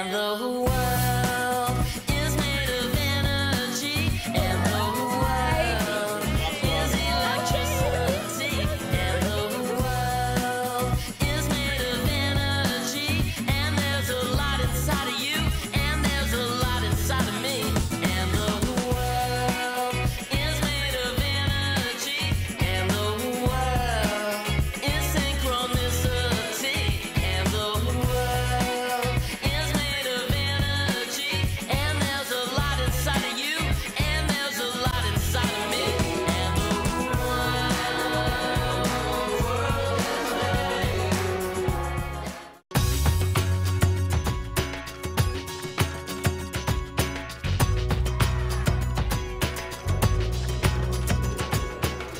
and the world is made of energy, and the world is electricity, and the world is made of energy, and there's a lot inside of you, and there's a lot inside of me, and the world is made of energy, and the world is synchronicity, and the world is made of energy, and there's a lot inside of you, and there's a lot inside of me, and the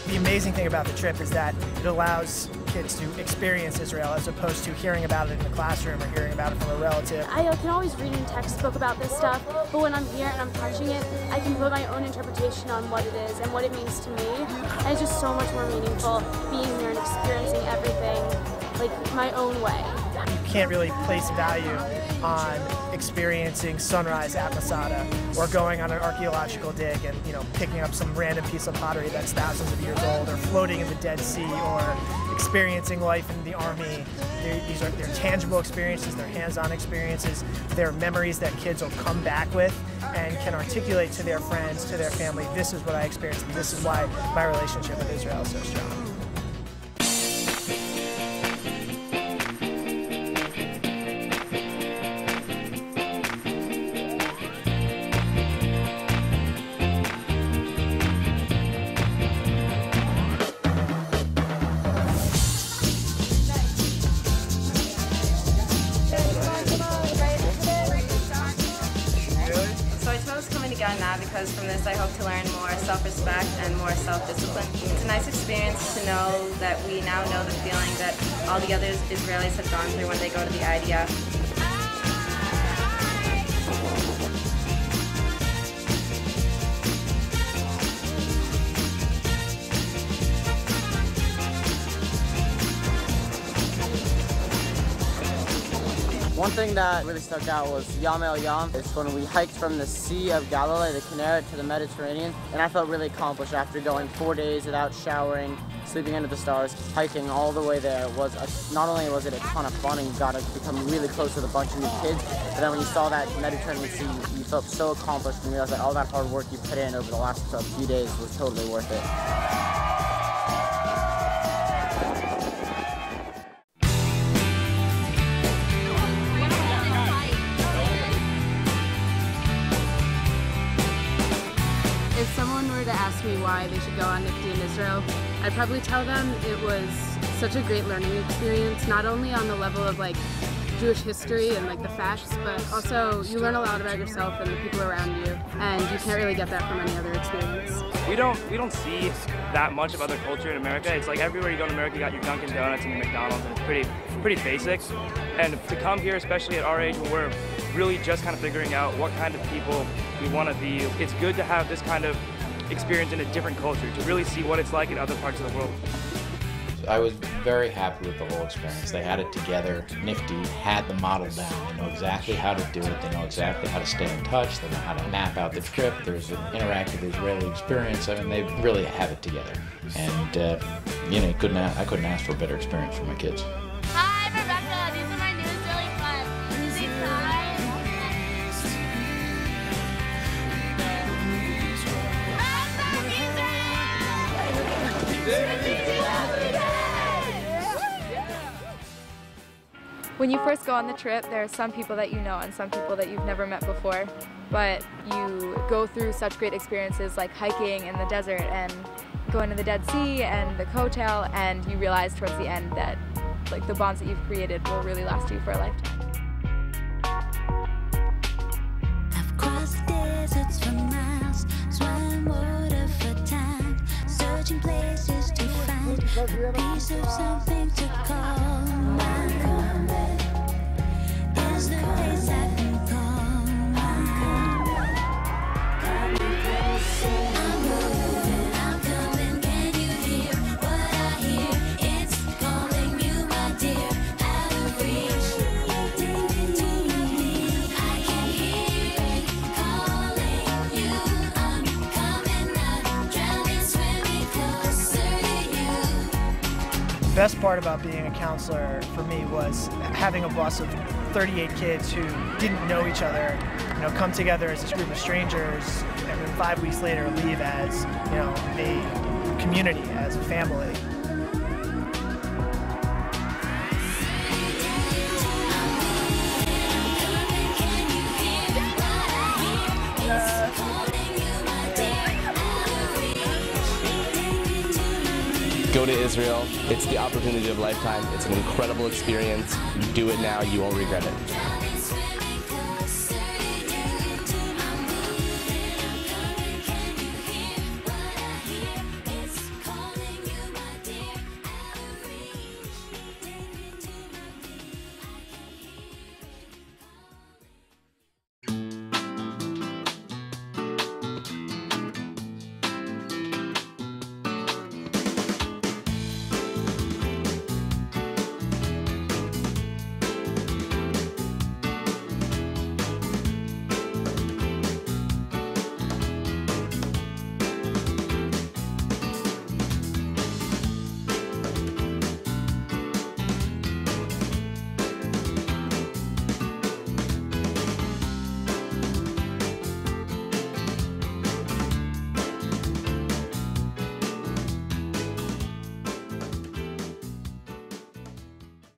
The amazing thing about the trip is that it allows kids to experience Israel as opposed to hearing about it in the classroom or hearing about it from a relative. I can always read in textbook about this stuff, but when I'm here and I'm touching it, I can put my own interpretation on what it is and what it means to me. And it's just so much more meaningful being here and experiencing everything like my own way. You can't really place value on experiencing sunrise at Masada or going on an archaeological dig and picking up some random piece of pottery that's thousands of years old, or floating in the Dead Sea, or experiencing life in the army. They're tangible experiences, they're hands-on experiences, they're memories that kids will come back with and can articulate to their friends, to their family, this is what I experienced, and this is why my relationship with Israel is so strong. Now, because from this I hope to learn more self-respect and more self-discipline. It's a nice experience to know that we now know the feeling that all the other Israelis have gone through when they go to the IDF. One thing that really stuck out was Yam El Yam. It's when we hiked from the Sea of Galilee, the Kinneret, to the Mediterranean, and I felt really accomplished after going 4 days without showering, sleeping under the stars. Hiking all the way there was, not only was it a ton of fun and you got to become really close with a bunch of new kids, but then when you saw that Mediterranean Sea, you felt so accomplished and realized that all that hard work you put in over the last few days was totally worth it. If someone were to ask me why they should go on Nfty in Israel, I'd probably tell them it was such a great learning experience, not only on the level of Jewish history and the facts, but also you learn a lot about yourself and the people around you, and you can't really get that from any other experience. We don't see that much of other culture in America. It's like everywhere you go in America, you got your Dunkin' Donuts and your McDonald's, and it's pretty basic. And to come here, especially at our age when we're really just kind of figuring out what kind of people we want to be, it's good to have this kind of experience in a different culture, to really see what it's like in other parts of the world. I was very happy with the whole experience. They had it together. Nfty had the model down. They know exactly how to do it. They know exactly how to stay in touch. They know how to map out the trip. There's an interactive Israeli experience. I mean, they really have it together. And, I couldn't ask for a better experience for my kids. Hi, I'm Rebecca. These are my new Israeli friends. Say hi. When you first go on the trip, there are some people that you know and some people that you've never met before, but you go through such great experiences like hiking in the desert and going to the Dead Sea and the Kotel, and you realize towards the end that the bonds that you've created will really last you for a lifetime. I've crossed deserts for miles, swam water for time, searching places to find a piece of something to call mine. Is the place I can call mine. I'm moving, I'm coming, can you hear what I hear? It's calling you, my dear, out of reach. Take it to me. best part about being a counselor for me was having a bus of 38 kids who didn't know each other, come together as this group of strangers, and then 5 weeks later leave as, a community, as a family. Go to Israel. It's the opportunity of a lifetime. It's an incredible experience. You do it now, you won't regret it.